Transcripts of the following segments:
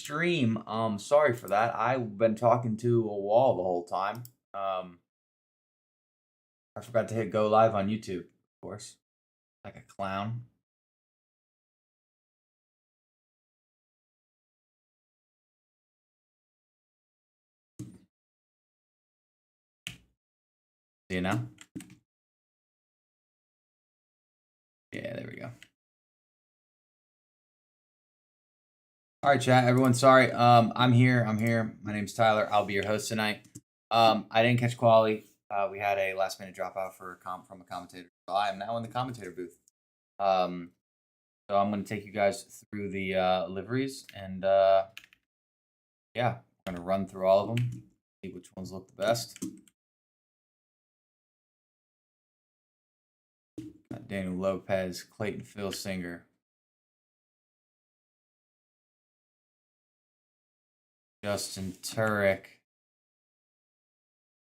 stream. Sorry for that. I've been talking to a wall the whole time. I forgot to hit go live on YouTube, of course. Like a clown. See you now? Yeah, there we go. All right, chat. Everyone, sorry. I'm here. My name's Tyler. I'll be your host tonight. I didn't catch quali. We had a last minute dropout from a commentator. So I am now in the commentator booth. So I'm going to take you guys through the liveries, and yeah, I'm going to run through all of them, see which ones look the best. Got Daniel Lopez, Clayton Phil Singer, Justin Turek.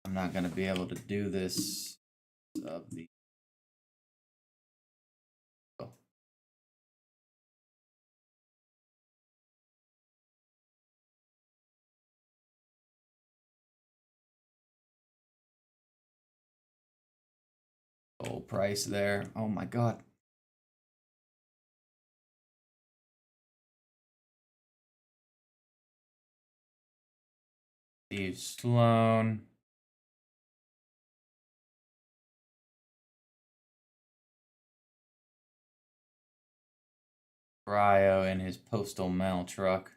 I'm not going to be able to do this of the old price there. Oh my god. Steve Sloan. Cryo in his postal mail truck.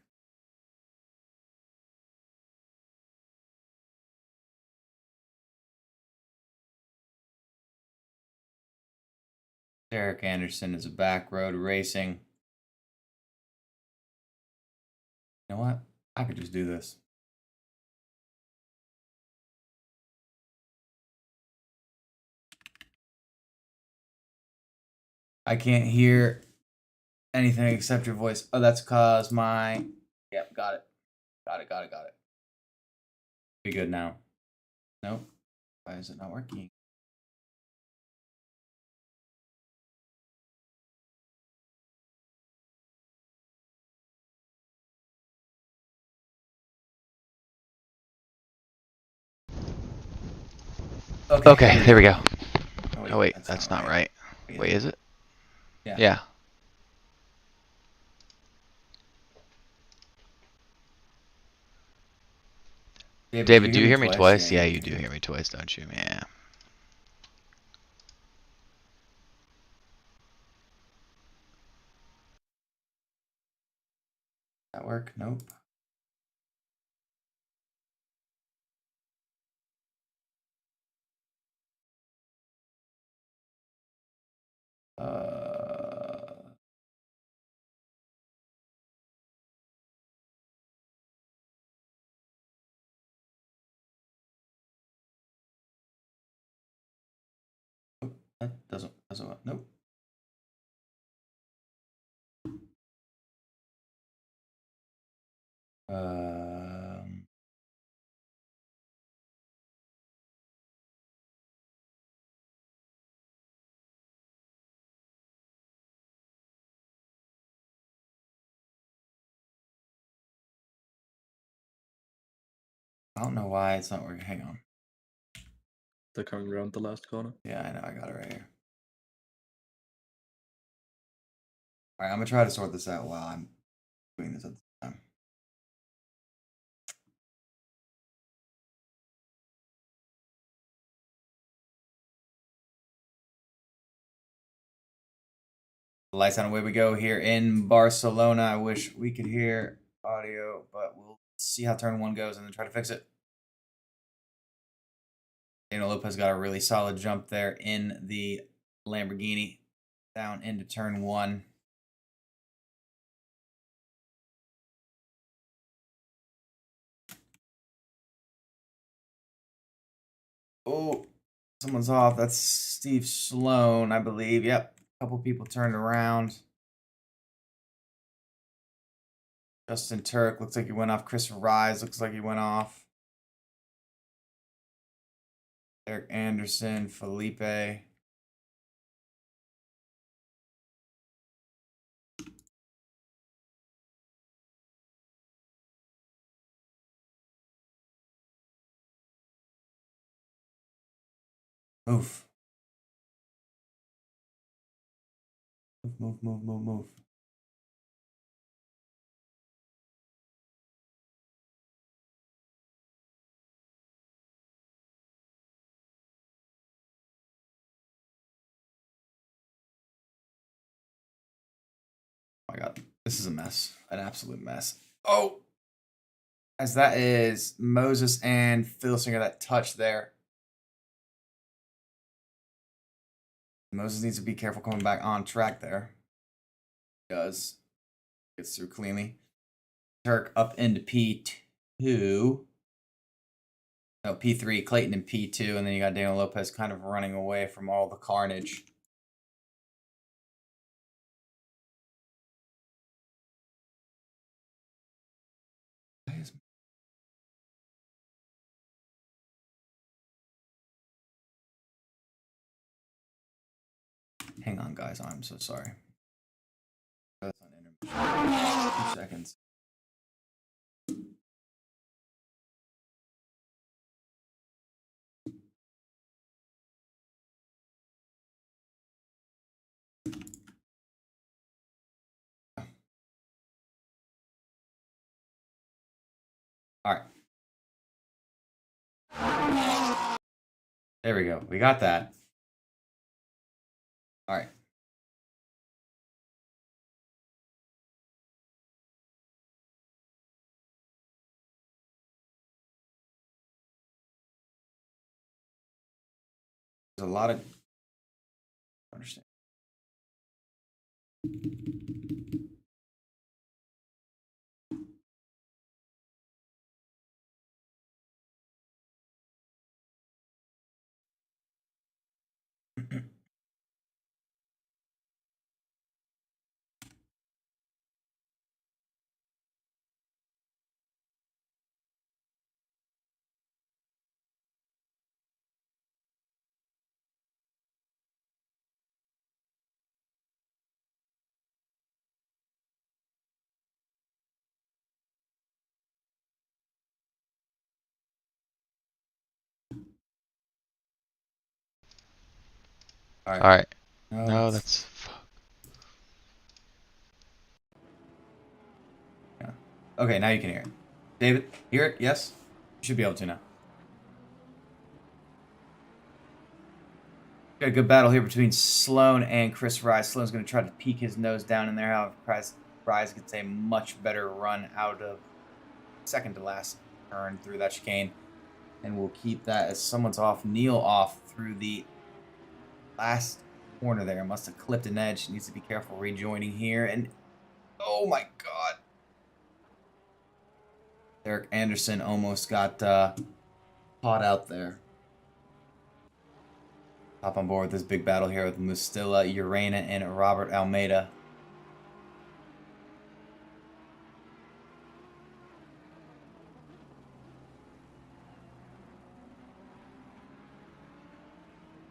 Derek Anderson is a back road racing. You know what? I could just do this. I can't hear anything except your voice. Oh, that's cause my... Yep, got it. Got it. Be good now. Nope. Why is it not working? Okay, there we go. Oh wait, that's not right. Wait, is it? Yeah. David, do you hear me twice? Yeah, you do hear me twice, don't you? Yeah. That work? Nope. That doesn't nope. I don't know why it's not working. Hang on. They're coming around the last corner. Yeah, I know. I got it right here. All right, I'm gonna try to sort this out while I'm doing this at the time. Lights on, away we go here in Barcelona. I wish we could hear audio, but we'll see how turn one goes and then try to fix it. Daniel Lopez got a really solid jump there in the Lamborghini down into turn one. Oh, someone's off. That's Steve Sloan, I believe. Yep. A couple people turned around. Justin Turk looks like he went off. Chris Rise looks like he went off. Eric Anderson, Felipe. Move. Move. Oh my god, this is a mess. An absolute mess. Oh! As that is Moses and Filsinger that touch there. Moses needs to be careful coming back on track there. He does. Gets through cleanly. Turk up into P2. No, P3, Clayton in P2, and then you got Daniel Lopez kind of running away from all the carnage. Hang on, guys. I'm so sorry. That's on intermission. 2 seconds. All right. There we go. We got that. All right. There's a lot of... I understand. All right. No, that's... Yeah. Okay, now you can hear it. David, hear it? Yes? You should be able to now. Got a good battle here between Sloan and Chris Rise. Sloan's going to try to peek his nose down in there. However, Rise gets a much better run out of second to last turn through that chicane. And we'll keep that as someone's off. Neil off through the last corner there. Must have clipped an edge. Needs to be careful rejoining here. And oh my god. Derek Anderson almost got caught out there. Hop on board with this big battle here with Mustila, Urena, and Robert Almeida.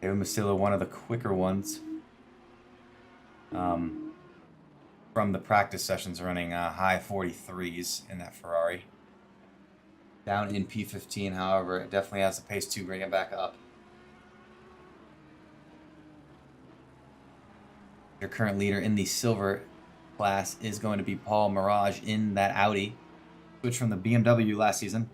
David Mustila, one of the quicker ones. From the practice sessions, running high 43s in that Ferrari. Down in P15, however, it definitely has the pace to bring it back up. Your current leader in the silver class is going to be Paul Mirage in that Audi. Switched from the BMW last season.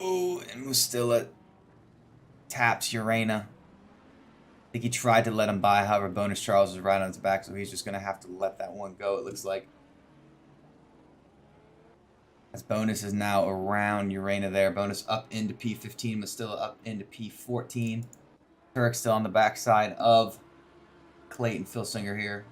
Oh, and Mustila taps Urena. I think he tried to let him by, however, Bonus Charles is right on his back, so he's just going to have to let that one go, it looks like. As Bonus is now around Urena there. Bonus up into P15, Mustila up into P14. Turk still on the backside of Clayton Filsinger here.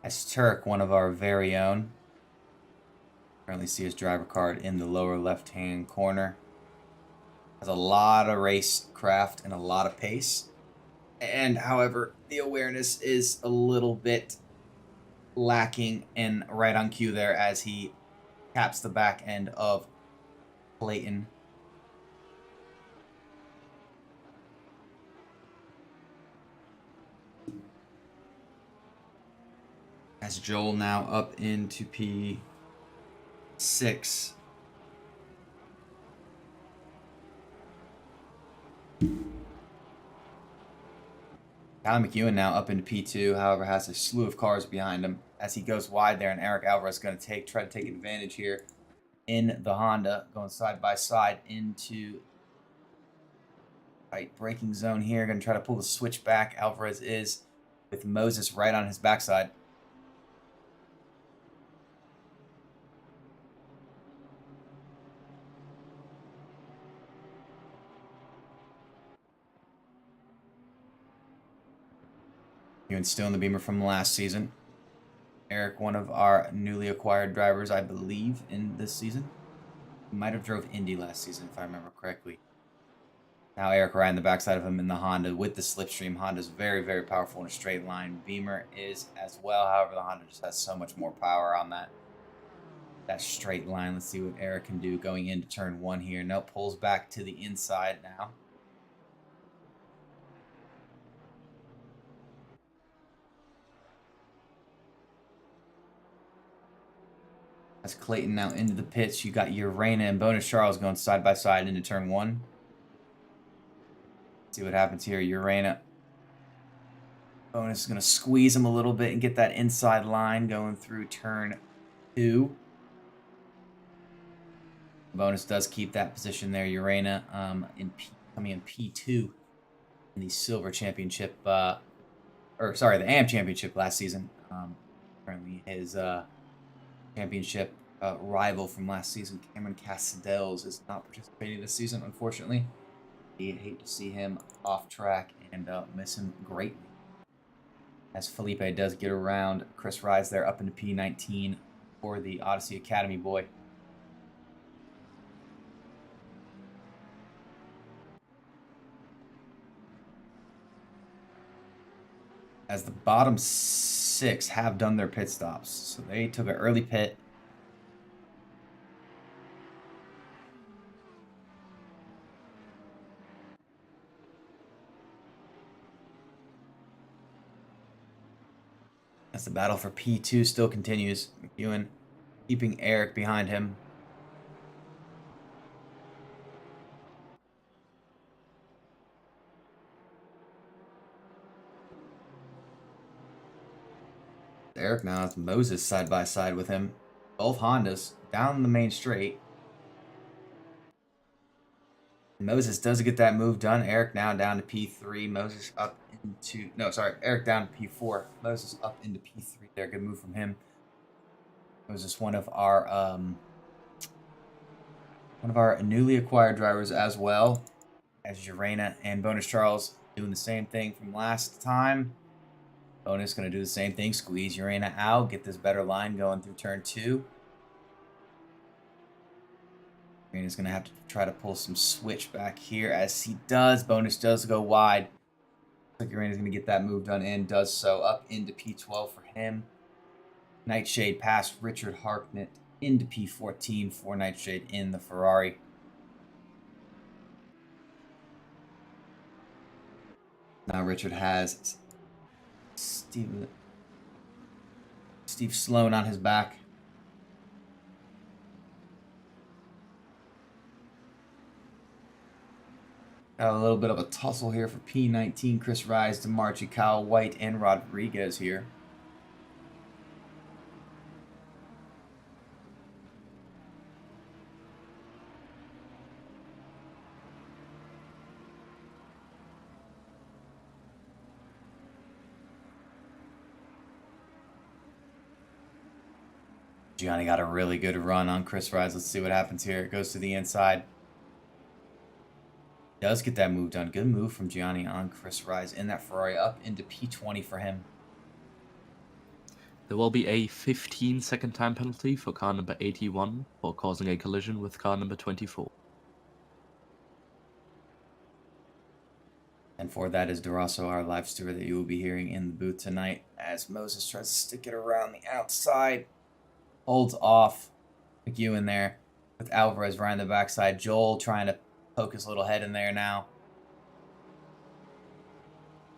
As Turk, one of our very own. Currently see his driver card in the lower left-hand corner. Has a lot of race craft and a lot of pace. And however, the awareness is a little bit lacking and right on cue there as he taps the back end of Clayton. As Joel now up into P6. Tyler McEwen now up into P2, however, has a slew of cars behind him as he goes wide there, and Eric Alvarez is going to try to take advantage here in the Honda, going side by side into tight braking zone here. Going to try to pull the switch back. Alvarez is with Moses right on his backside. McEwen still in the Beamer from last season. Eric, one of our newly acquired drivers, I believe, in this season. He might have drove Indy last season, if I remember correctly. Now Eric right on the backside of him in the Honda with the slipstream. Honda's very, very powerful in a straight line. Beamer is as well. However, the Honda just has so much more power on that straight line. Let's see what Eric can do going into turn 1 here. Nope, pulls back to the inside now. As Clayton now into the pits, you got Urena and Bonus Charles going side by side into turn 1. See what happens here. Urena. Bonus is going to squeeze him a little bit and get that inside line going through turn 2. Bonus does keep that position there. Urena coming in P2 in the Silver Championship, the AM Championship last season. Currently his championship rival from last season, Cameron Casadels, is not participating this season, unfortunately. You'd hate to see him off track and miss him greatly. As Felipe does get around, Chris rides there up into P19 for the Odyssey Academy boy. As the bottom 6 have done their pit stops. So they took an early pit. As the battle for P2 still continues. McEwen keeping Eric behind him. Eric now has Moses side by side with him. Both Hondas down the main straight. Moses does get that move done. Eric now down to P3. Moses up into... No, sorry. Eric down to P4. Moses up into P3 there. Good move from him. Moses, one of our newly acquired drivers as well as Urena and Bonus Charles doing the same thing from last time. Bonus going to do the same thing. Squeeze Urena out. Get this better line going through turn 2. Urena's going to have to try to pull some switch back here. As he does, Bonus does go wide. Looks like Urena's going to get that move done and does so. Up into P12 for him. Nightshade past Richard Harknett into P14 for Nightshade in the Ferrari. Now Richard has Steve Sloan on his back. Got a little bit of a tussle here for P19. Chris Rise, DeMarchi, Kyle White, and Rodriguez here. Gianni got a really good run on Chris Rise. Let's see what happens here. It goes to the inside. Does get that move done. Good move from Gianni on Chris Rise in that Ferrari up into P20 for him. There will be a 15-second time penalty for car number 81 for causing a collision with car number 24. And for that is Durasso, our live steward that you will be hearing in the booth tonight, as Moses tries to stick it around the outside. Holds off McHugh in there with Alvarez right on the backside. Joel trying to poke his little head in there now.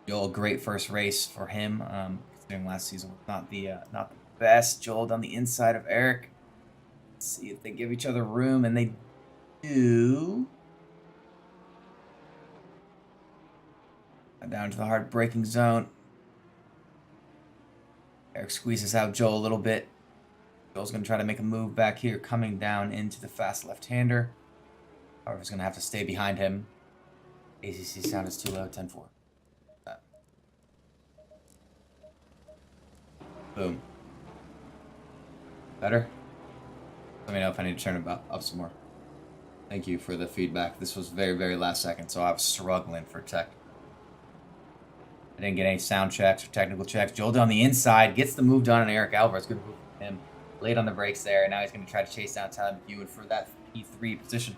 Joel, great first race for him. Considering last season was not the best. Joel down the inside of Eric. Let's see if they give each other room, and they do. Down to the hard braking zone. Eric squeezes out Joel a little bit. Joel's going to try to make a move back here, coming down into the fast left-hander. However, he's going to have to stay behind him. ACC sound is too low, 10-4. Boom. Better? Let me know if I need to turn it up some more. Thank you for the feedback. This was very, very last second, so I was struggling for tech. I didn't get any sound checks or technical checks. Joel down the inside gets the move done on Eric Alvarez. Good move from him. Late on the brakes there, and now he's going to try to chase down Tyler McHugh for that P3 position.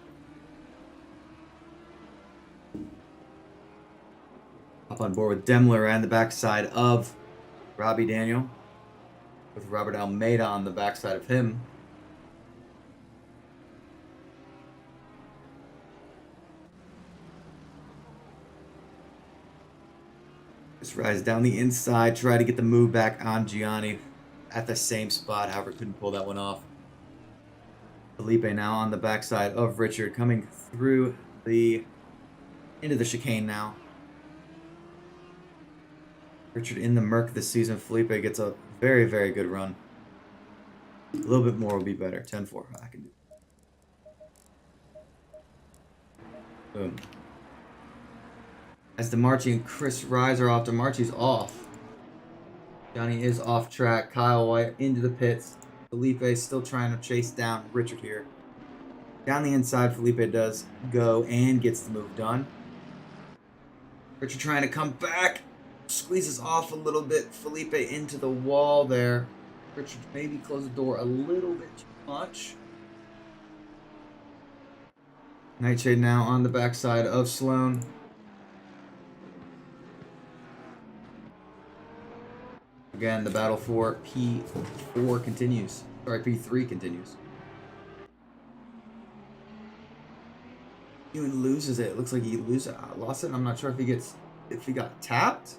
Up on board with Demler and the backside of Robbie Daniel, with Robert Almeida on the backside of him. Just rise down the inside, try to get the move back on Gianni at the same spot, however couldn't pull that one off. Felipe now on the backside of Richard, coming through into the chicane now. Richard in the Merc this season. Felipe gets a very, very good run. A little bit more would be better. 10-4. I can do it. Boom. As DeMarchi and Chris Rise are off, DeMarchi's off. Johnny is off track. Kyle White into the pits. Felipe still trying to chase down Richard here. Down the inside, Felipe does go and gets the move done. Richard trying to come back. Squeezes off a little bit. Felipe into the wall there. Richard maybe closed the door a little bit too much. Nightshade now on the backside of Sloan. Again, the battle for P4 continues. Sorry, P3 continues. Ewan loses it. Looks like he lost it. I'm not sure if he got tapped.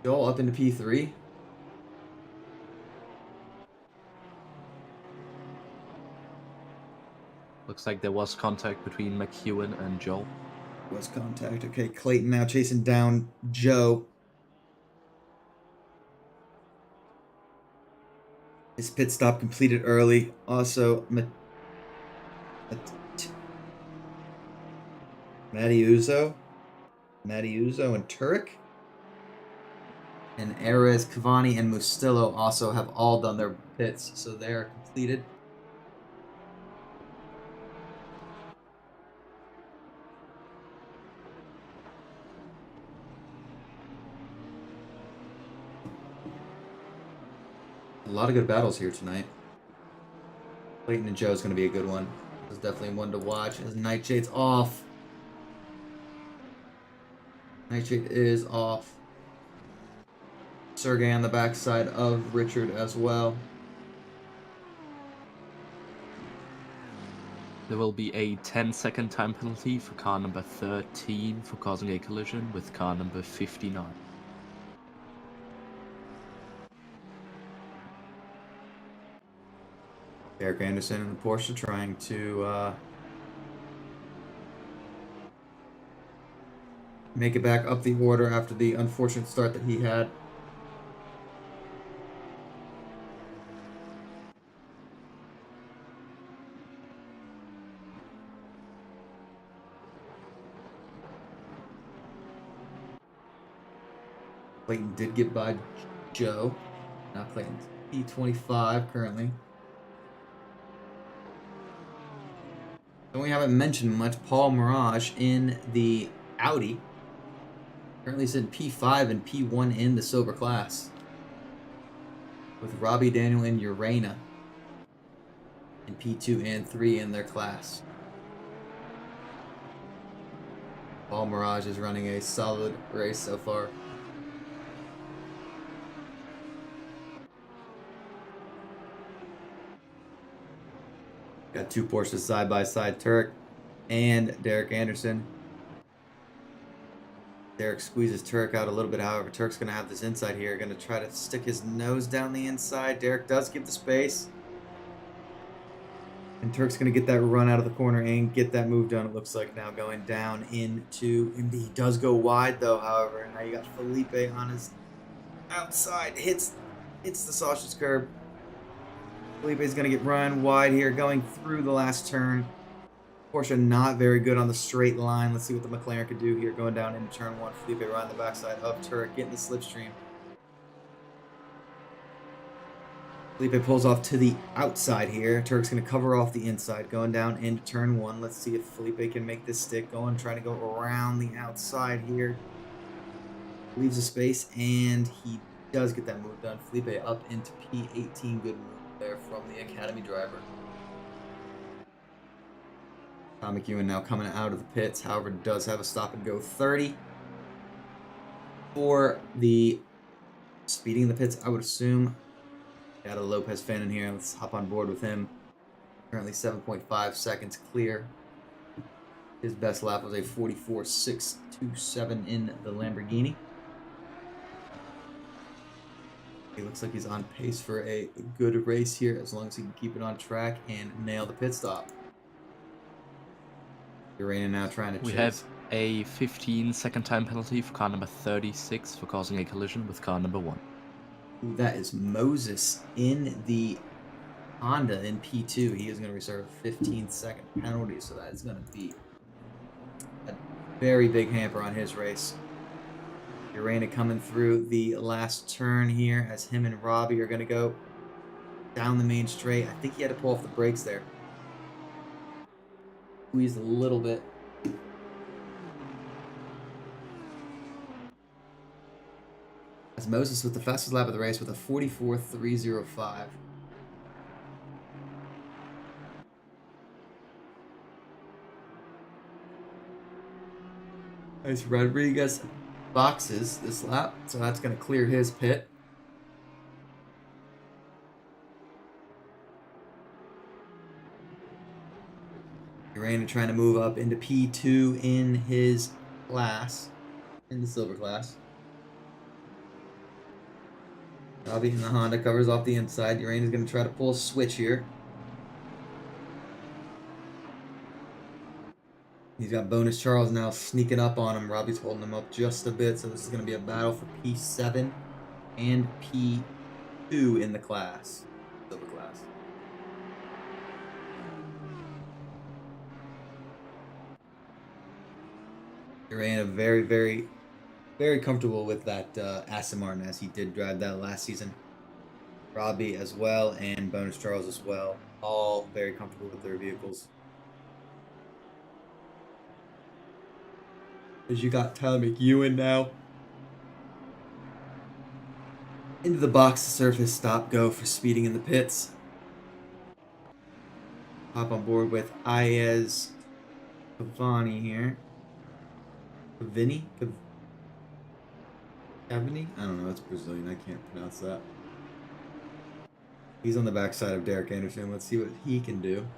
Joel up into P3. Looks like there was contact between McEwen and Joel. Was contact. Okay, Clayton now chasing down Joe. His pit stop completed early. Also, Matty Uzo and Turek. And Erez, Cavani, and Mustillo also have all done their pits, so they are completed. A lot of good battles here tonight. Clayton and Joe is going to be a good one. This is definitely one to watch. As Nightshade's off. Nightshade is off. Sergey on the backside of Richard as well. There will be a 10-second time penalty for car number 13 for causing a collision with car number 59. Eric Anderson and the Porsche trying to make it back up the order after the unfortunate start that he had. Clayton did get by Joe. Now Clayton's P25 currently. Then we haven't mentioned much. Paul Mirage in the Audi. Currently sitting P5 and P1 in the silver class. With Robbie Daniel and Urena in P2 and 3 in their class. Paul Mirage is running a solid race so far. Got two Porsches side by side, Turk and Derek Anderson. Derek squeezes Turk out a little bit, however, Turk's going to have this inside here, going to try to stick his nose down the inside. Derek does give the space. And Turk's going to get that run out of the corner and get that move done, it looks like now, going down into, and he does go wide though, however. Now you got Felipe on his outside, hits the sausage curb. Felipe's going to get run wide here, going through the last turn. Porsche not very good on the straight line. Let's see what the McLaren could do here, going down into turn one. Felipe right on the backside of Turk, getting the slipstream. Felipe pulls off to the outside here. Turk's going to cover off the inside, going down into turn one. Let's see if Felipe can make this stick, trying to go around the outside here. Leaves a space, and he does get that move done. Felipe up into P18. Good move there from the Academy driver. Tom McEwen now coming out of the pits, however, does have a stop and go 30. For the speeding in the pits, I would assume. Got a Lopez fan in here. Let's hop on board with him. Currently 7.5 seconds clear. His best lap was a 44.627 in the Lamborghini. He looks like he's on pace for a good race here, as long as he can keep it on track and nail the pit stop. Urena now trying to chase. We have a 15-second time penalty for car number 36 for causing a collision with car number 1. Ooh, that is Moses in the Honda in P2. He is going to receive a 15-second penalty, so that is going to be a very big hamper on his race. Urena coming through the last turn here, as him and Robbie are going to go down the main straight. I think he had to pull off the brakes there. Squeezed a little bit. As Moses with the fastest lap of the race with a 44.305. As Rodriguez boxes this lap, so that's going to clear his pit. Urena trying to move up into P2 in his class, in the silver class. Robbie in the Honda covers off the inside. Urena's going to try to pull a switch here. He's got Bonus Charles now sneaking up on him. Robbie's holding him up just a bit, so this is going to be a battle for P7 and P2 in the class, silver class. Urena very, very, very comfortable with that Aston Martin, as he did drive that last season. Robbie as well, and Bonus Charles as well. All very comfortable with their vehicles. As you got Tyler McEwen now. Into the box to surface, stop, go for speeding in the pits. Hop on board with Ayez Cavani here. Cavani? Cavani? I don't know, it's Brazilian, I can't pronounce that. He's on the backside of Derek Anderson. Let's see what he can do.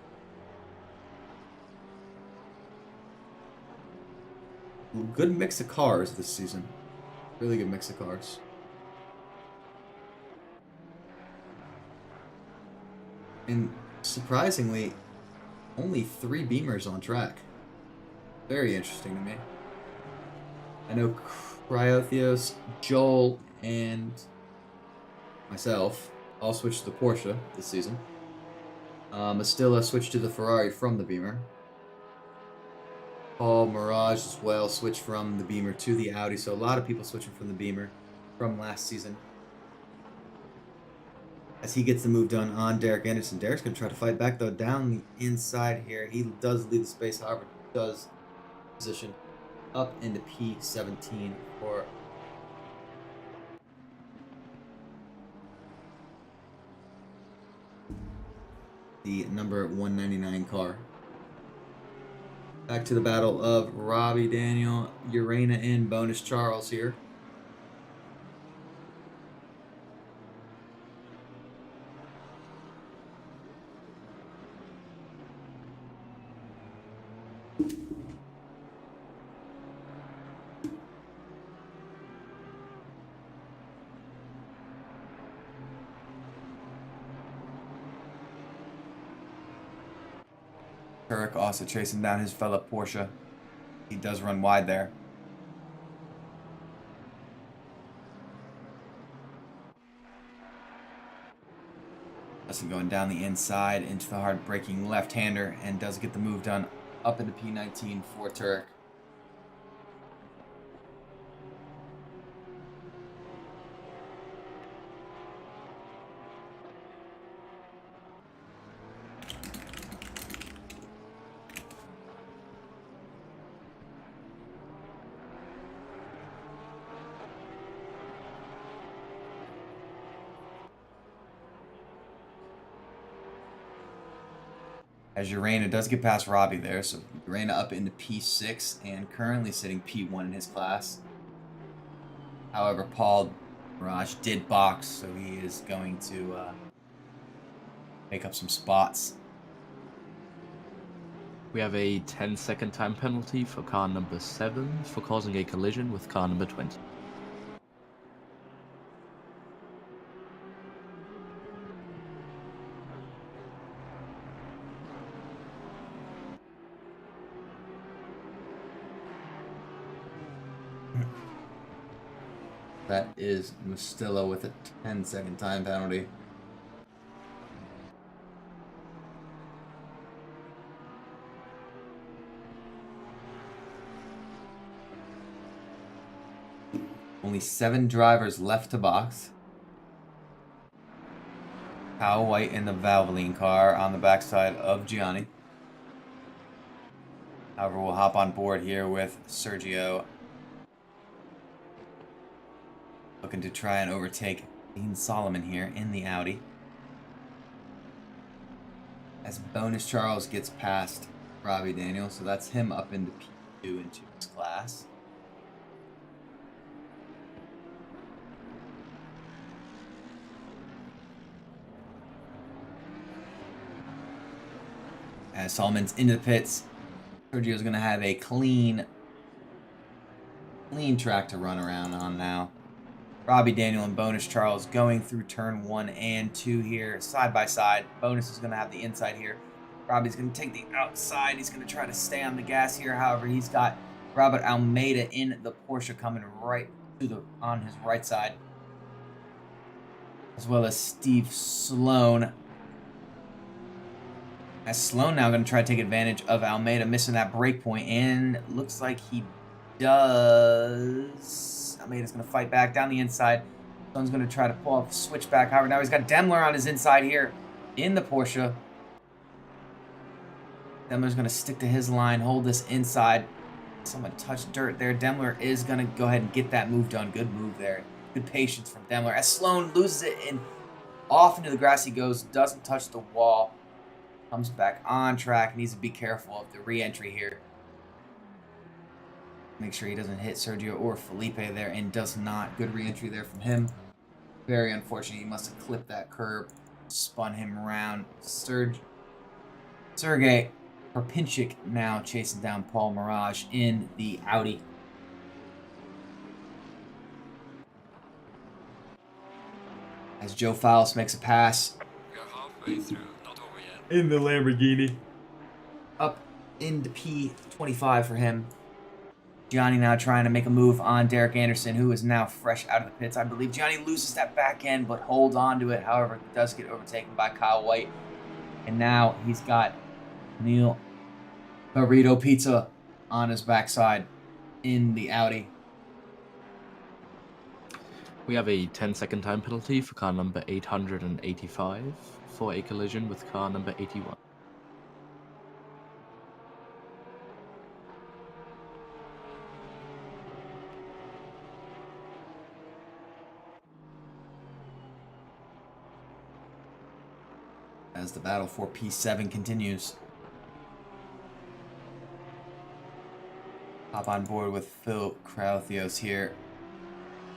Good mix of cars this season. Really good mix of cars. And surprisingly, only 3 Beamers on track. Very interesting to me. I know Cryotheos, Joel, and myself all switched to the Porsche this season. Estilla switched to the Ferrari from the Beamer. Paul Mirage as well switched from the Beamer to the Audi, so a lot of people switching from the Beamer from last season. As he gets the move done on Derek Anderson. Derek's going to try to fight back, though, down the inside here. He does leave the space, however, does position up into P17 for the number 199 car. Back to the battle of Robbie Daniel, Urena, and Bonus Charles here. Turek also chasing down his fellow Porsche. He does run wide there. Justin going down the inside into the hard braking left-hander and does get the move done up into P19 for Turek. As Urena does get past Robbie there, so Urena up into P6 and currently sitting P1 in his class. However, Paul Mirage did box, so he is going to make up some spots. We have a 10-second time penalty for car number 7 for causing a collision with car number 20. That is Mustillo with a 10-second time penalty. Only 7 drivers left to box. Kyle White in the Valvoline car on the backside of Gianni. However, we'll hop on board here with Sergio, looking to try and overtake Dean Solomon here in the Audi. As Bonus Charles gets past Robbie Daniel, so that's him up into P2 into his class. As Solomon's into the pits, Sergio's going to have a clean track to run around on now. Robbie Daniel and Bonus Charles going through turn 1 and 2 here, side by side. Bonus is going to have the inside here. Robbie's going to take the outside. He's going to try to stay on the gas here. However, he's got Robert Almeida in the Porsche coming right to on his right side, as well as Steve Sloan. As Sloan now going to try to take advantage of Almeida missing that break point, and looks like he does. Almeida's going to fight back down the inside. Sloan's going to try to pull off a switchback. However, now he's got Demler on his inside here in the Porsche. Demler's going to stick to his line, hold this inside. Someone touched dirt there. Demler is going to go ahead and get that move done. Good move there. Good patience from Demler. As Sloan loses it and off into the grass he goes, doesn't touch the wall. Comes back on track. Needs to be careful of the re-entry here. Make sure he doesn't hit Sergio or Felipe there, and does not. Good re-entry there from him. Very unfortunate. He must have clipped that curb. Spun him around. Sergei Perpinchik now chasing down Paul Mirage in the Audi. As Joe Faust makes a pass. We're halfway through, not over yet. In the Lamborghini. Up into P25 for him. Gianni now trying to make a move on Derek Anderson, who is now fresh out of the pits. I believe Gianni loses that back end, but holds on to it. However, he does get overtaken by Kyle White. And now he's got Neil Burrito Pizza on his backside in the Audi. We have a 10-second time penalty for car number 885 for a collision with car number 81. As the battle for P7 continues. Hop on board with Phil Krauthios here.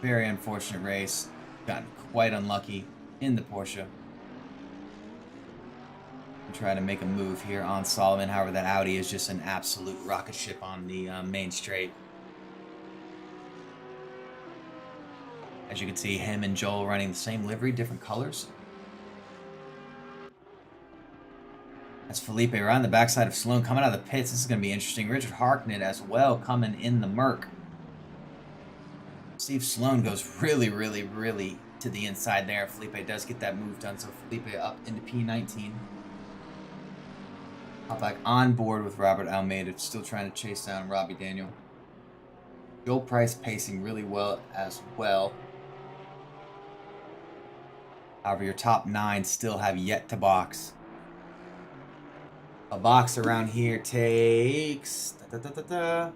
Very unfortunate race. Gotten quite unlucky in the Porsche. Trying to make a move here on Solomon. However, that Audi is just an absolute rocket ship on the main straight. As you can see, him and Joel running the same livery, different colors. That's Felipe around the backside of Sloan coming out of the pits. This is going to be interesting. Richard Harknett as well coming in the Merc. Steve Sloan goes really to the inside there. Felipe does get that move done, so Felipe up into P19. Hop back on board with Robert Almeida, still trying to chase down Robbie Daniel. Joel Price pacing really well as well. However, your top 9 still have yet to box. A box around here takes about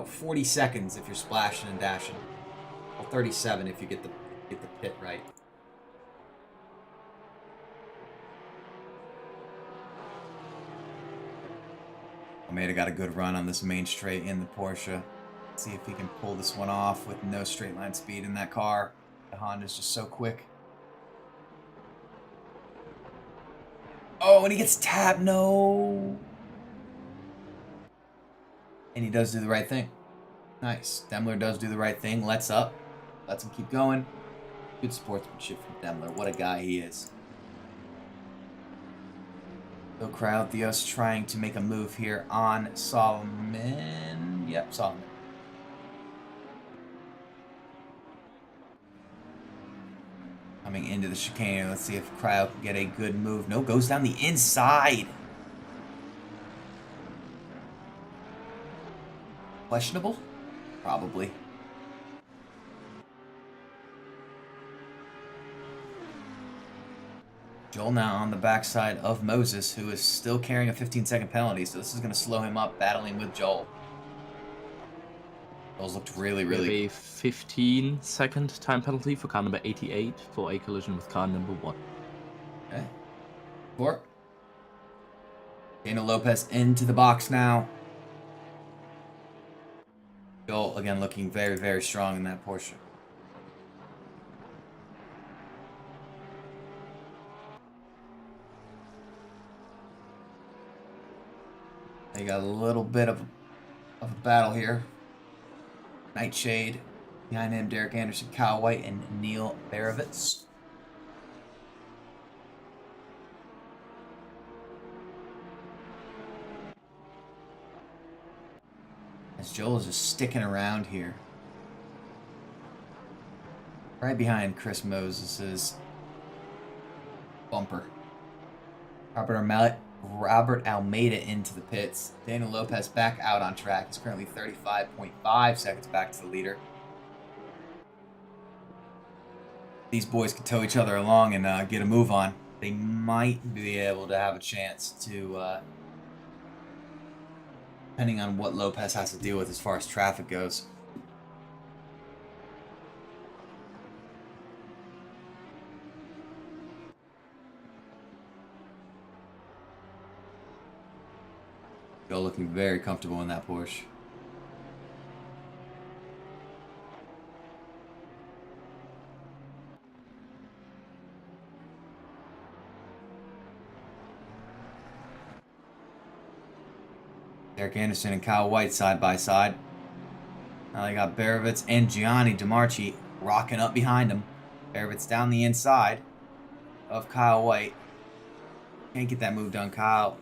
40 seconds if you're splashing and dashing. Well, 37 if you get the pit right. Almeida got a good run on this main straight in the Porsche. Let's see if he can pull this one off with no straight line speed in that car. The Honda's just so quick. Oh, and he gets tapped. No. And he does do the right thing. Nice. Demmler does do the right thing. Lets up. Lets him keep going. Good sportsmanship from Demmler. What a guy he is. Bill Krauthios trying to make a move here on Solomon. Yep, Solomon. Coming into the chicane. Let's see if Kraut can get a good move. No, goes down the inside. Questionable? Probably. Joel now on the backside of Moses, who is still carrying a 15-second penalty, so this is going to slow him up battling with Joel. Joel's looked really... A 15-second time penalty for car number 88 for a collision with car number 1. Okay. 4. Daniel Lopez into the box now. Joel, again, looking very strong in that Porsche. They got a little bit of a battle here. Nightshade. Behind him, Derek Anderson, Kyle White, and Neil Barovitz. As Joel is just sticking around here. Right behind Chris Moses's bumper. Robert Almeida into the pits. Daniel Lopez back out on track. He's currently 35.5 seconds back to the leader. These boys can tow each other along and get a move on. They might be able to have a chance to, depending on what Lopez has to deal with as far as traffic goes. Joel looking very comfortable in that Porsche. Derek Anderson and Kyle White side by side. Now they got Barovitz and Gianni DiMarchi rocking up behind him. Barovitz down the inside of Kyle White. Can't get that move done. Kyle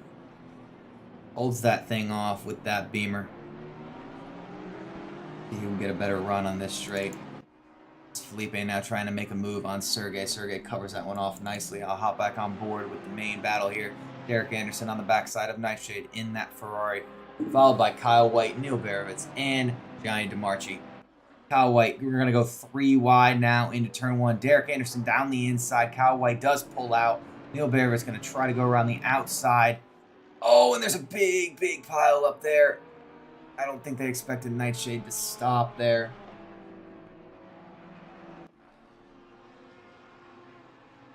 holds that thing off with that Beamer. He can get a better run on this straight. It's Felipe now trying to make a move on Sergey. Sergey covers that one off nicely. I'll hop back on board with the main battle here. Derek Anderson on the backside of Nightshade in that Ferrari. Followed by Kyle White, Neil Barovitz, and Gianni DiMarchi. Kyle White, we're going to go 3 wide now into turn 1. Derek Anderson down the inside. Kyle White does pull out. Neil Barovitz going to try to go around the outside. Oh, and there's a big pile up there. I don't think they expected Nightshade to stop there.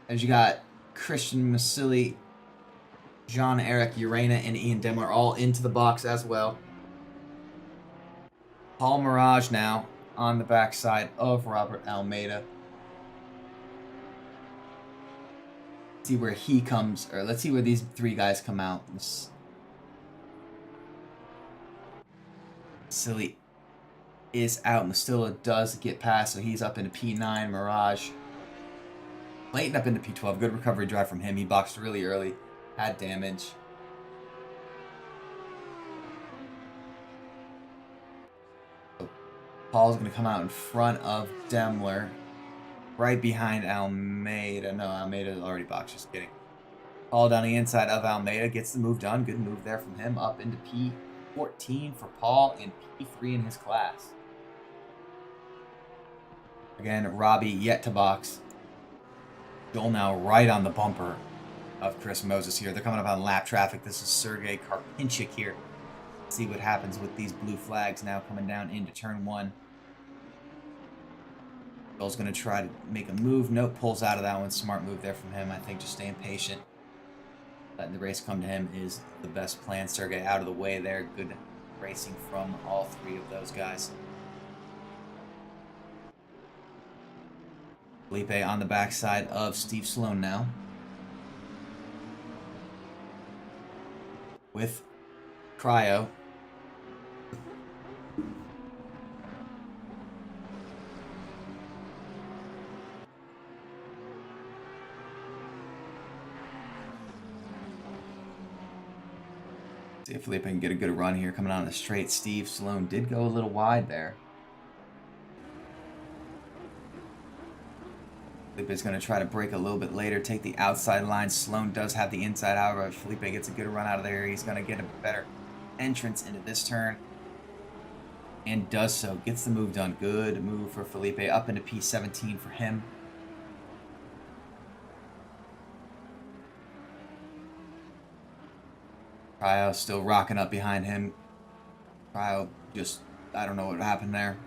As you got Christian Masili, John Eric Urena, and Ian Demler all into the box as well. Paul Mirage now on the backside of Robert Almeida. Let's see where he comes, or let's see where these three guys come out. Silly is out. Mastilla does get past, so he's up into P9. Mirage Clayton up into P12. Good recovery drive from him. He boxed really early, had damage. So Paul's going to come out in front of Demler, right behind Almeida. No, Almeida already boxed. Just kidding. Paul down the inside of Almeida gets the move done. Good move there from him. Up into P14 for Paul and P3 in his class. Again, Robbie yet to box. Joel now right on the bumper of Chris Moses here. They're coming up on lap traffic. This is Sergey Karpinchik here. Let's see what happens with these blue flags now coming down into turn 1. Joel's going to try to make a move. Nope, pulls out of that one. Smart move there from him. I think just staying patient. Letting the race come to him is the best plan. Sergey out of the way there. Good racing from all three of those guys. Felipe on the backside of Steve Sloan now. With Cryo. See if Felipe can get a good run here coming on the straight. Steve Sloan did go a little wide there. Felipe's going to try to break a little bit later, take the outside line. Sloan does have the inside, however, if Felipe gets a good run out of there, he's going to get a better entrance into this turn. And does so. Gets the move done. Good move for Felipe. Up into P17 for him. Cryo still rocking up behind him. Cryo just, I don't know what happened there.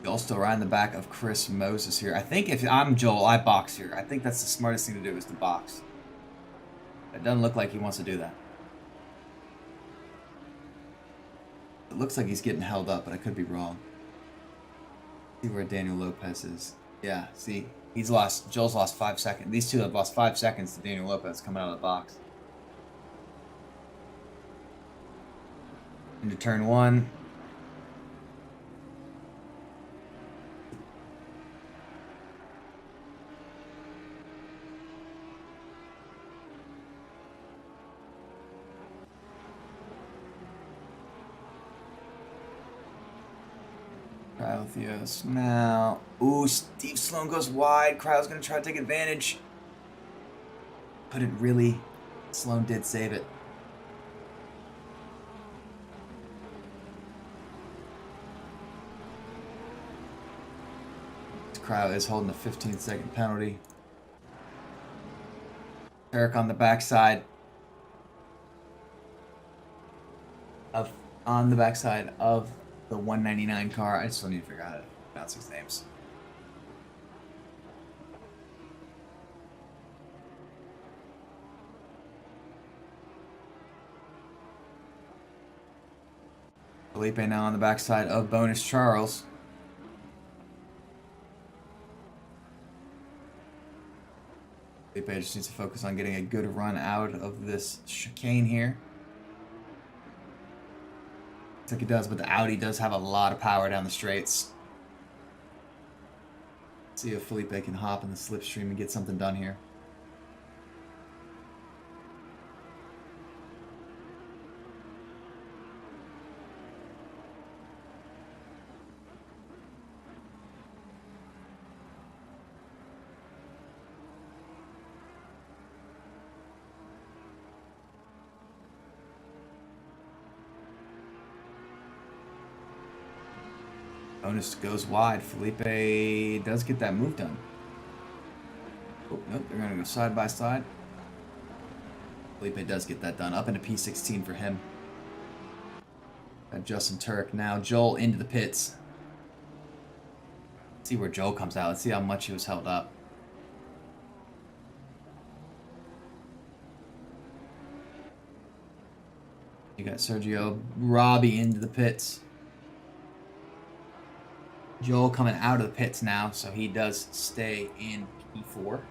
Joel's still right in the back of Chris Moses here. I think if I'm Joel, I box here. I think that's the smartest thing to do is to box. It doesn't look like he wants to do that. It looks like he's getting held up, but I could be wrong. See where Daniel Lopez is. Yeah, see, Joel's lost 5 seconds. These two have lost 5 seconds to Daniel Lopez coming out of the box. Into turn 1. Cryo now. Ooh, Steve Sloan goes wide. Cryo's going to try to take advantage. Couldn't really. Sloan did save it. Cryo is holding a 15-second penalty. Eric on the backside of the 199 car. I still need to figure out how to pronounce these names. Felipe now on the backside of Bonus Charles. Felipe just needs to focus on getting a good run out of this chicane here. Looks like he does, but the Audi does have a lot of power down the straights. See if Felipe can hop in the slipstream and get something done here. Bonus goes wide. Felipe does get that move done. Oh, nope, they're going to go side by side. Felipe does get that done. Up into P16 for him. Got Justin Turek now. Joel into the pits. Let's see where Joel comes out. Let's see how much he was held up. You got Sergio Robbie into the pits. Joel coming out of the pits now, so he does stay in P4.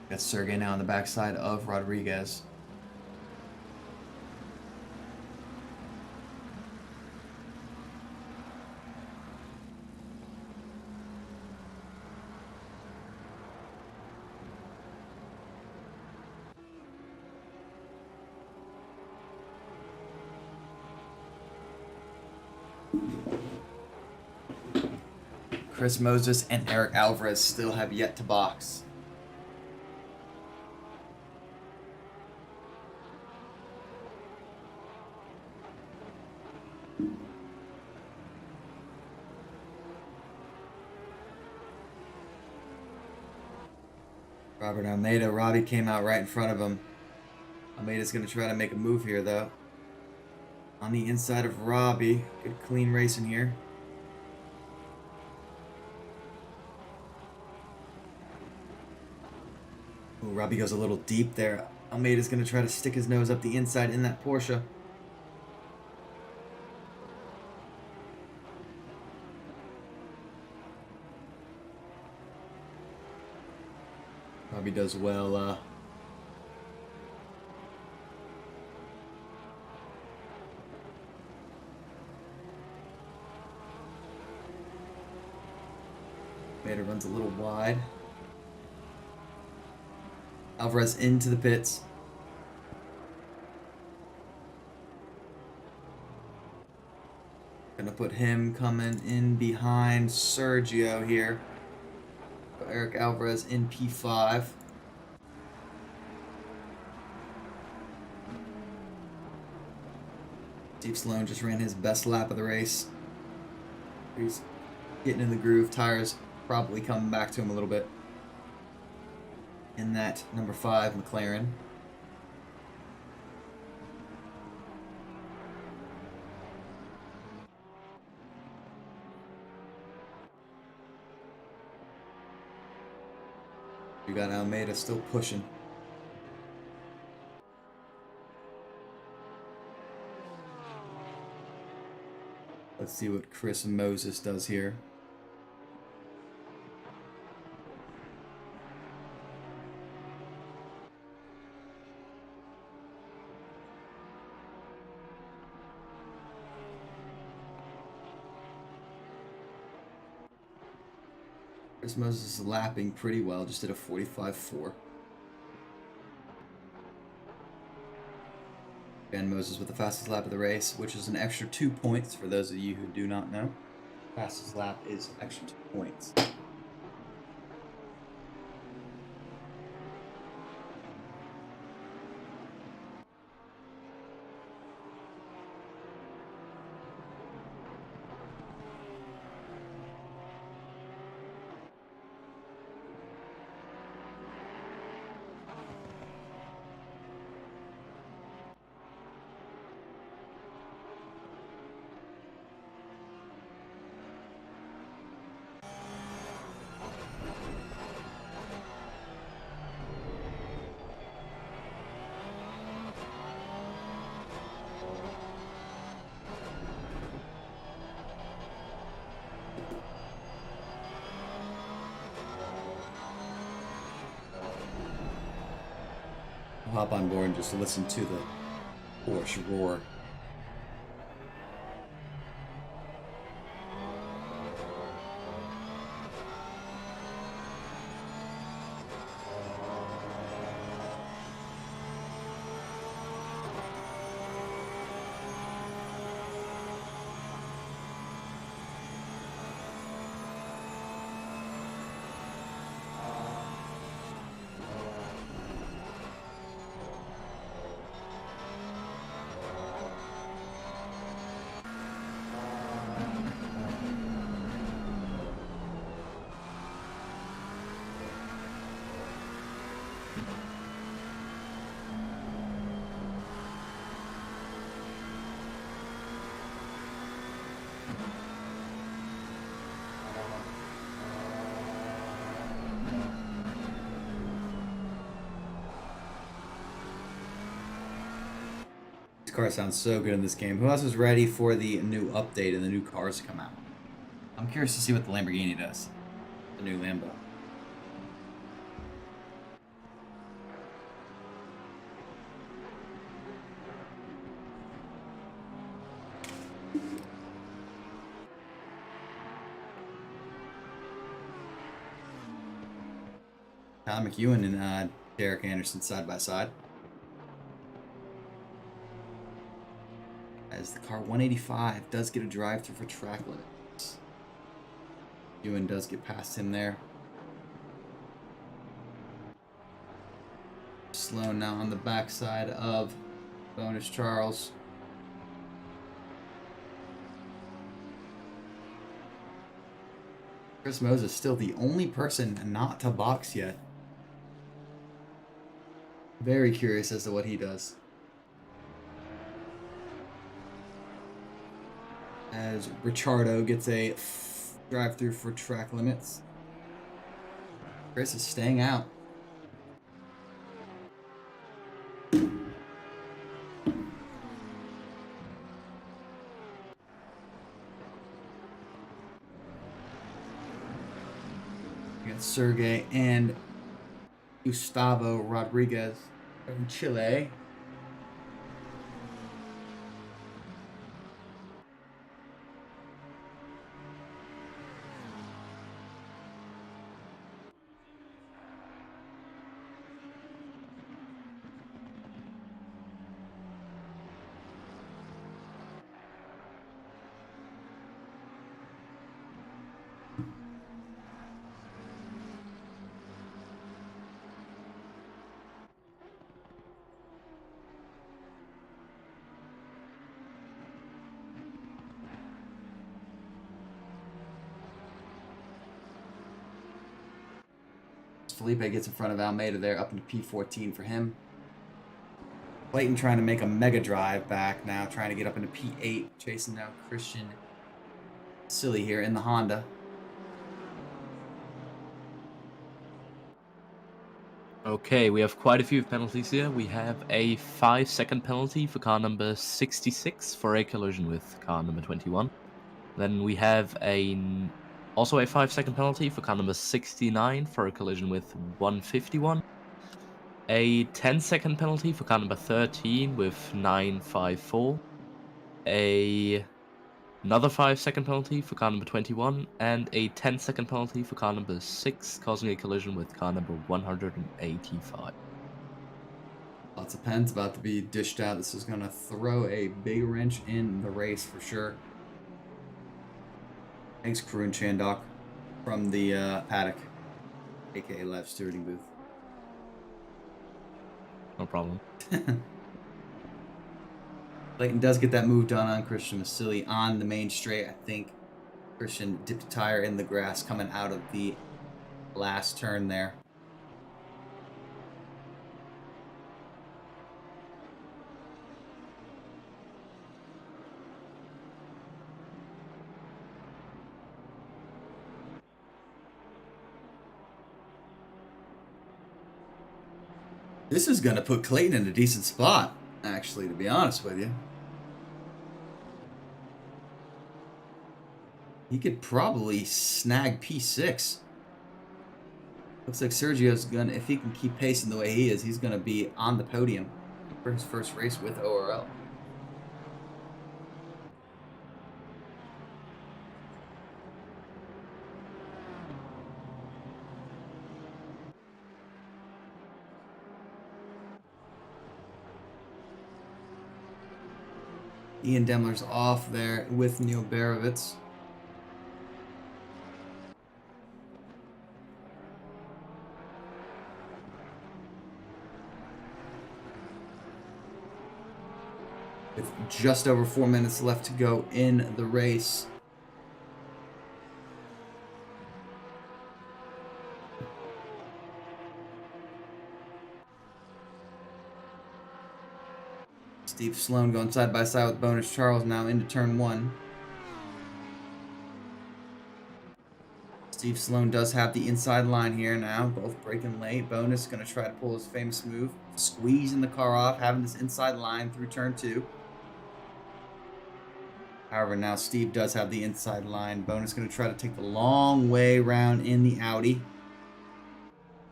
Got Sergey now on the backside of Rodriguez. Chris Moses and Eric Alvarez still have yet to box. Robert Almeida. Robbie came out right in front of him. Almeida's going to try to make a move here, though. On the inside of Robbie. Good clean racing here. Ooh, Robbie goes a little deep there. Almeida's going to try to stick his nose up the inside in that Porsche. Robbie does well. Almeida runs a little wide. Alvarez into the pits. Gonna put him coming in behind Sergio here. Eric Alvarez in P5. Steve Sloan just ran his best lap of the race. He's getting in the groove. Tires probably coming back to him a little bit. In that number 5 McLaren. You got Almeida still pushing. Let's see what Chris Moses does here. Chris Moses is lapping pretty well, just did a 45.4. Ben Moses with the fastest lap of the race, which is an extra 2 points for those of you who do not know. Fastest lap is extra 2 points. I'll hop on board and just listen to the Porsche roar. This car sounds so good in this game. Who else is ready for the new update and the new cars to come out? I'm curious to see what the Lamborghini does. The new Lambo. Tyler McEwen and Derek Anderson side by side. As the car 185 does get a drive-through for track limits. Ewan does get past him there. Sloan now on the backside of Bonus Charles. Chris Moses still the only person not to box yet. Very curious as to what he does. As Ricciardo gets a drive-through for track limits. Chris is staying out. We got Sergey and Gustavo Rodriguez from Chile. Felipe gets in front of Almeida there, up into P14 for him. Clayton trying to make a mega drive back now, trying to get up into P8, chasing down Christian Silly here in the Honda. Okay, we have quite a few penalties here. We have a 5-second penalty for car number 66 for a collision with car number 21. Then we have also a 5-second penalty for car number 69 for a collision with 151. A 10-second penalty for car number 13 with 954. Another 5-second penalty for car number 21, and a 10-second penalty for car number 6, causing a collision with car number 185. Lots of pens about to be dished out. This is going to throw a big wrench in the race for sure. Thanks, Karun Chandok from the paddock, aka live stewarding booth. No problem. Clayton does get that move done on Christian Vasily on the main straight. I think Christian dipped a tire in the grass coming out of the last turn there. This is going to put Clayton in a decent spot, actually, to be honest with you. He could probably snag P6. Looks like Sergio's gonna, if he can keep pacing the way he is, he's gonna be on the podium for his first race with ORL. Ian Demler's off there with Neil Barovitz. With just over 4 minutes left to go in the race. Steve Sloan going side by side with Bonus Charles now into turn 1. Steve Sloan does have the inside line here now, both braking late. Bonus going to try to pull his famous move, squeezing the car off, having this inside line through turn 2. However, now Steve does have the inside line. Bonus going to try to take the long way around in the Audi.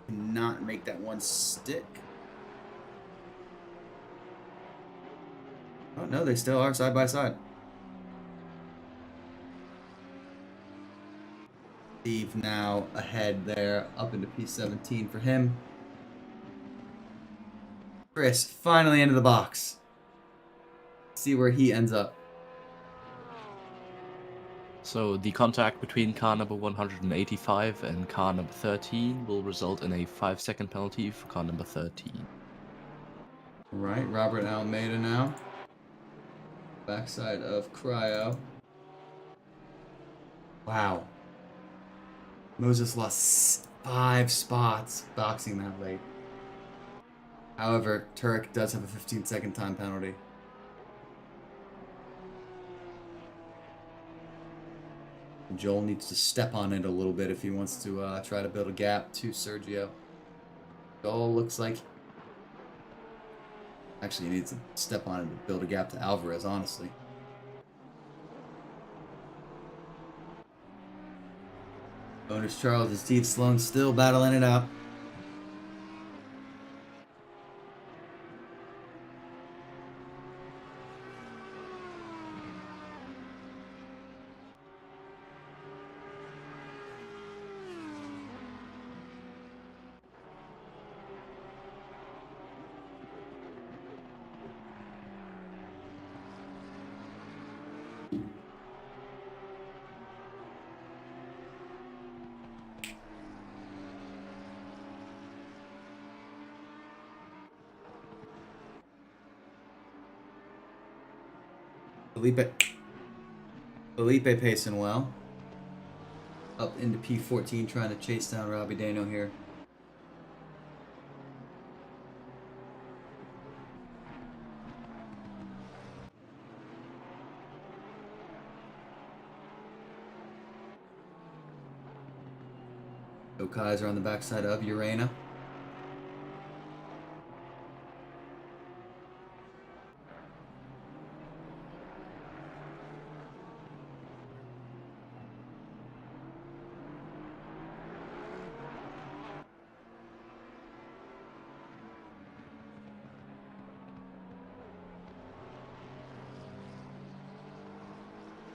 Cannot make that one stick. Oh, no, they still are side by side. Steve now ahead there, up into P17 for him. Chris finally into the box. See where he ends up. So the contact between car number 185 and car number 13 will result in a 5-second penalty for car number 13. All right, Robert Almeida now. Backside of Cryo. Wow. Moses lost 5 spots boxing that late. However, Turek does have a 15-second time penalty. Joel needs to step on it a little bit if he wants to try to build a gap to Sergio. Joel looks like... Actually, he needs to step on it to build a gap to Alvarez, honestly. Bonus Charles and Steve Sloan still battling it out. Felipe pacing well. Up into P14 trying to chase down Robbie Dano here. So Kaiser on the backside of Urena.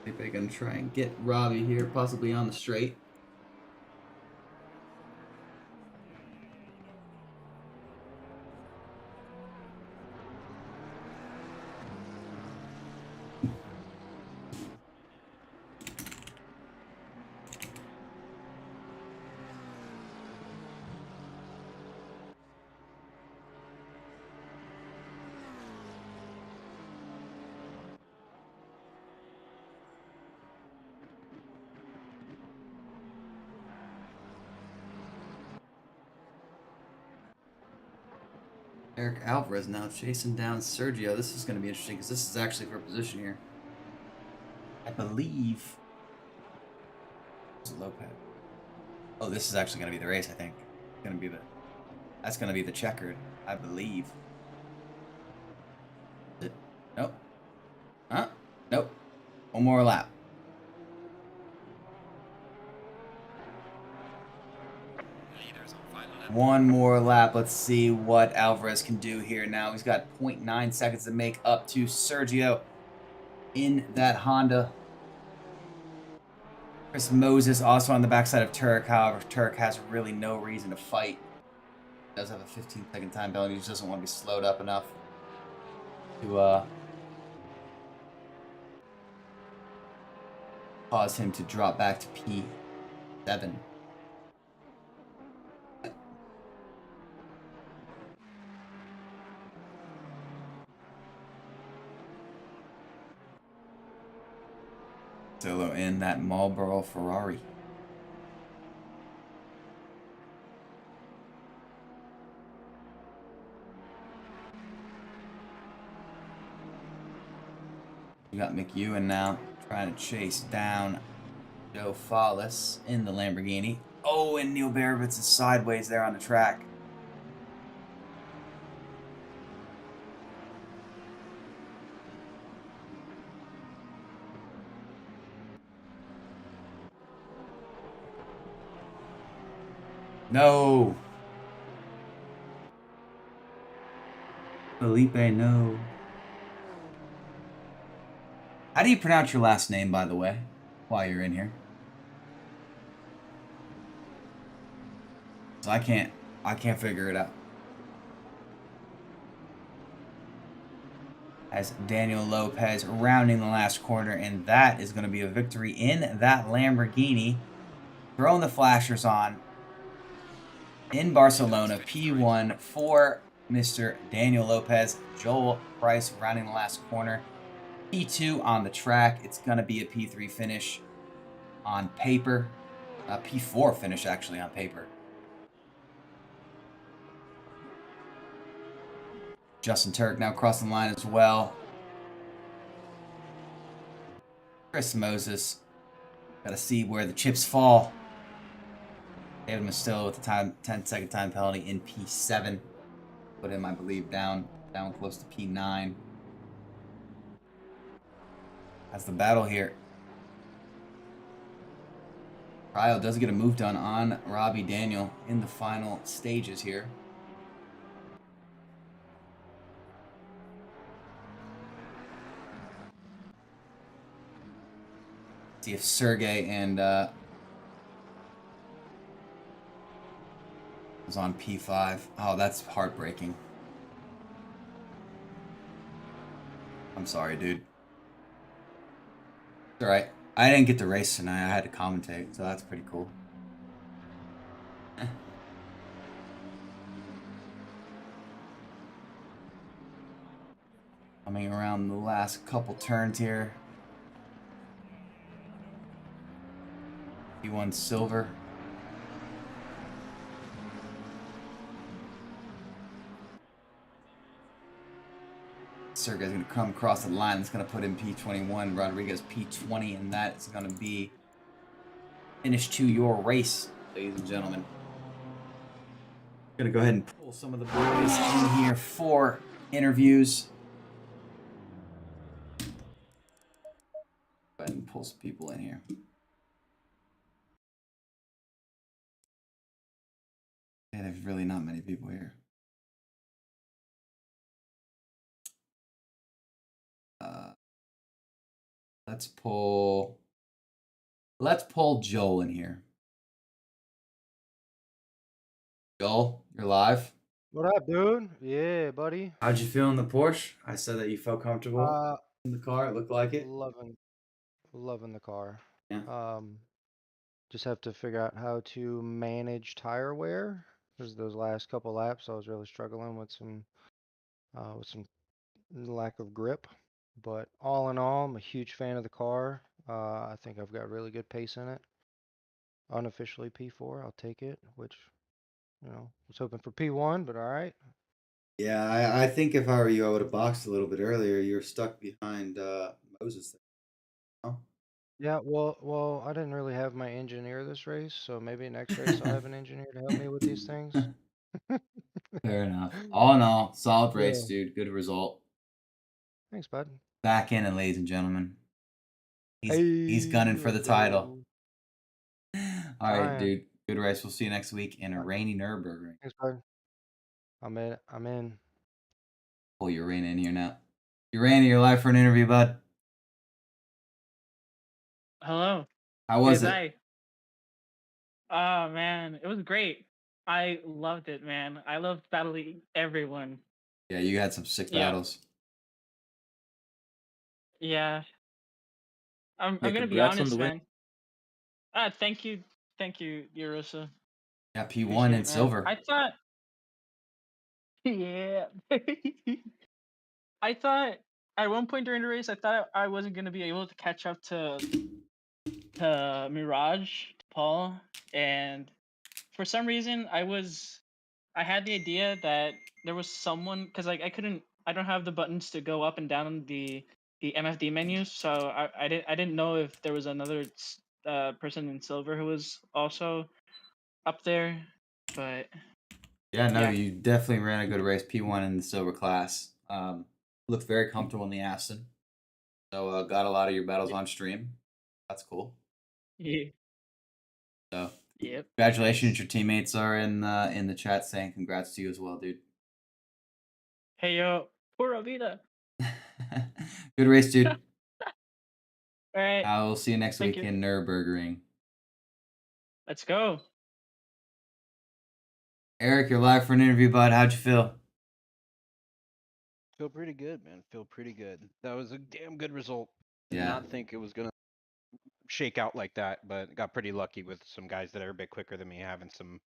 Maybe gonna try and get Robbie here, possibly on the straight. Eric Alvarez now chasing down Sergio. This is going to be interesting because this is actually for position here. I believe. Lopez. Oh, this is actually going to be the race. I think. Going to be the. That's going to be the checkered. I believe. Nope. Huh? Nope. One more lap. One more lap. Let's see what Alvarez can do here now. He's got 0.9 seconds to make up to Sergio in that Honda. Chris Moses also on the backside of Turek. However, Turek has really no reason to fight. He does have a 15-second time penalty. He just doesn't want to be slowed up enough to cause him to drop back to P7. Solo in that Marlboro Ferrari. You got McEwen now trying to chase down Joe Fallis in the Lamborghini. Oh, and Neil Barovitz is sideways there on the track. No. Felipe, no. How do you pronounce your last name, by the way, while you're in here? So I can't figure it out. As Daniel Lopez rounding the last corner, and that is going to be a victory in that Lamborghini. Throwing the flashers on in Barcelona, P1 for Mr. Daniel Lopez. Joel Price rounding the last corner. P2 on the track. It's going to be a P3 finish on paper. P4 finish, actually, on paper. Justin Turk now crossing the line as well. Chris Moses. Got to see where the chips fall. David Mastillo with the 10-second time penalty in P7. Put him, I believe, down close to P9. That's the battle here. Cryo does get a move done on Robbie Daniel in the final stages here. See if Sergey and was on P5. Oh, that's heartbreaking. I'm sorry, dude. It's all right. I didn't get to race tonight. I had to commentate, so that's pretty cool. Coming around the last couple turns here. P1 silver. Sergey's going to come across the line. It's going to put in P21. Rodriguez P20, and that is going to be finish to your race, ladies and gentlemen. Going to go ahead and pull some of the boys in here for interviews. Go ahead and pull some people in here. Yeah, there's really not many people here. Let's pull Joel in here. Joel, you're live. What up, dude? Yeah, buddy. How'd you feel in the Porsche? I said that you felt comfortable in the car. It looked like it. Loving the car. Yeah. Just have to figure out how to manage tire wear. Because those last couple laps, I was really struggling with some lack of grip. But all in all, I'm a huge fan of the car. I think I've got really good pace in it. Unofficially P4, I'll take it. Which, was hoping for P1, but all right. Yeah, I think if I were you, I would have boxed a little bit earlier. You're stuck behind Moses there. Oh. Yeah, well, I didn't really have my engineer this race, so maybe next race I'll have an engineer to help me with these things. Fair enough. All in all, solid race, Yeah. dude. Good result. Thanks, bud. Back in it, ladies and gentlemen. He's gunning for the title. All right, dude. Good race. We'll see you next week in a rainy Nürburgring. Thanks, bud. I'm in. Pull Urena in here now. Urena, you're live for an interview, bud. Hello. How was it? Hi. Oh man, it was great. I loved it, man. I loved battling everyone. Yeah, you had some sick Yeah. battles. Yeah. I'm Yeah, gonna be congrats on honest, the win. man. Thank you, Yurusa. Yeah, P1 Appreciate and it, man. silver. I thought, yeah. I thought at one point during the race, I thought I wasn't gonna be able to catch up to Mirage, to Paul, and for some reason I had the idea that there was someone because like I don't have the buttons to go up and down the MFD menus, so I didn't know if there was another person in silver who was also up there, but Yeah, no, yeah. you definitely ran a good race, P1 in the silver class. Looked very comfortable in the Aston. So got a lot of your battles on stream. That's cool. Yeah. So Yep. Congratulations, your teammates are in the chat saying congrats to you as well, dude. Hey yo, pura vida. Good race, dude. All right. I will see you next Thank week you. in Nürburgring. Let's go. Eric, you're live for an interview, bud. How'd you feel? Feel pretty good, man. Feel pretty good. That was a damn good result. Did Yeah. not think it was gonna shake out like that, but got pretty lucky with some guys that are a bit quicker than me having some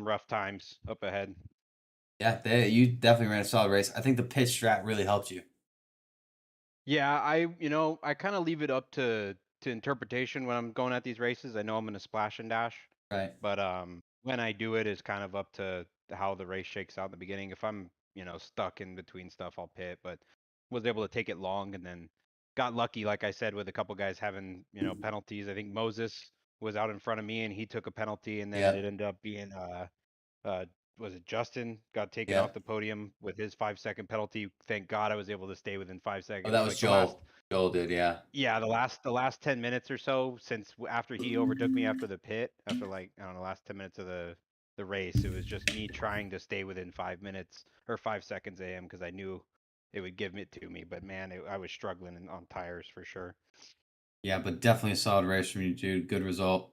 rough times up ahead. Yeah, you definitely ran a solid race. I think the pit strat really helped you. Yeah, I kind of leave it up to interpretation when I'm going at these races. I know I'm gonna splash and dash, Right. but when I do it is kind of up to how the race shakes out in the beginning. If I'm stuck in between stuff, I'll pit, but was able to take it long and then got lucky, like I said, with a couple guys having penalties. I think Moses was out in front of me and he took a penalty, and then Yep. it ended up being uh was it Justin got taken Yep. off the podium with his 5-second penalty. Thank God I was able to stay within 5 seconds. Oh, that was Like Joel. Joel did, yeah. the last 10 minutes or so since after he overtook me after the pit, after like I don't know, last 10 minutes of the race, it was just me trying to stay within 5 minutes or 5 seconds of him because I knew it would give it to me. But man, I was struggling on tires for sure. Yeah, but definitely a solid race from you, dude. Good result.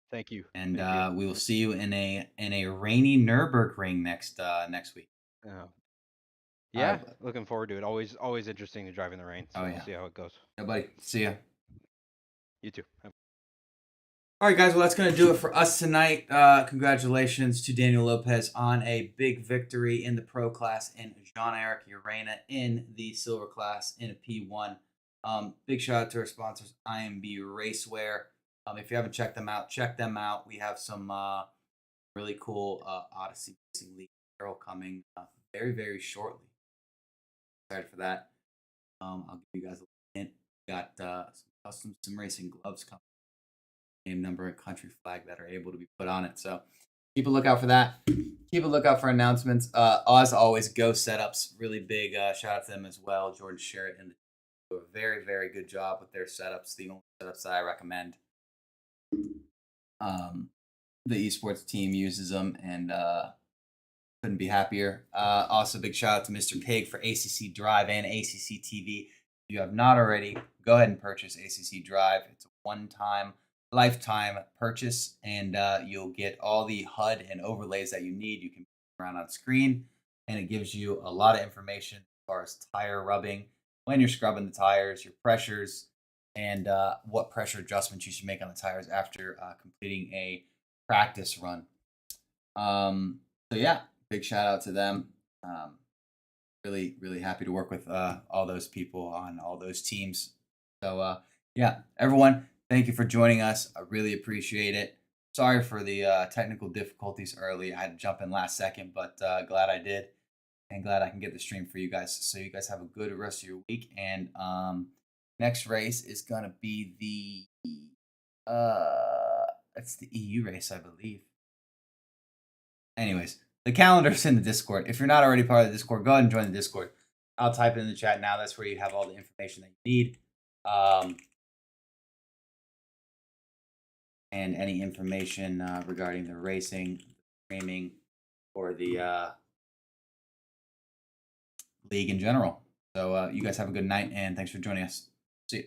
Thank you. And Thank you. we will see you in a rainy Nürburgring next week. Yeah, looking forward to it. Always interesting to drive in the rain. So we'll see how it goes. Yeah, buddy. See ya. You too. All right, guys. Well, that's going to do it for us tonight. Congratulations to Daniel Lopez on a big victory in the pro class and Jean-Eric Urena in the silver class in a P1. Big shout out to our sponsors, IMB Racewear. If you haven't checked them out, check them out. We have some really cool Odyssey Racing League apparel coming very, very shortly. Excited for that. I'll give you guys a hint. We got some custom sim racing gloves coming. Name, number, and country flag that are able to be put on it. So keep a lookout for that. Keep a lookout for announcements. As always, Go Setups, really big shout out to them as well. Jordan Sherritt and do a very, very good job with their setups. The only setups that I recommend. The esports team uses them and couldn't be happier. Also, big shout out to Mr. Pig for ACC Drive and ACC TV. If you have not already, go ahead and purchase ACC Drive. It's a one-time, lifetime purchase, and you'll get all the HUD and overlays that you need. You can move around on screen, and it gives you a lot of information as far as tire rubbing, when you're scrubbing the tires, your pressures, and what pressure adjustments you should make on the tires after completing a practice run. So yeah, big shout out to them. Really, really happy to work with all those people on all those teams. So yeah, everyone, thank you for joining us. I really appreciate it. Sorry for the technical difficulties early. I had to jump in last second, but glad I did, and glad I can get the stream for you guys. So you guys have a good rest of your week. And next race is gonna be it's the EU race, I believe. Anyways, the calendar's in the Discord. If you're not already part of the Discord, go ahead and join the Discord. I'll type it in the chat now. That's where you have all the information that you need. And any information regarding the racing, streaming, or the league in general. So you guys have a good night, and thanks for joining us. See you.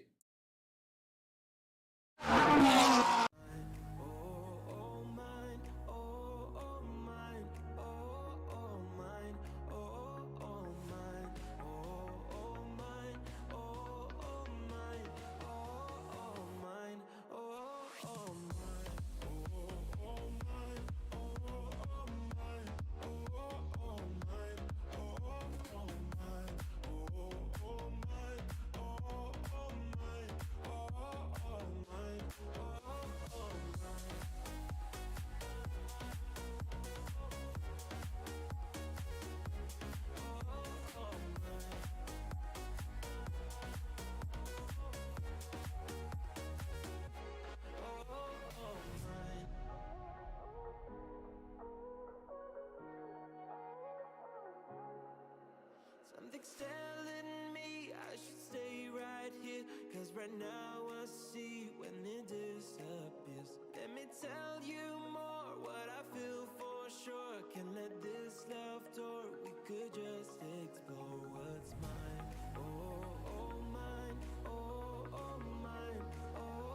Something's telling me I should stay right here, 'cause right now I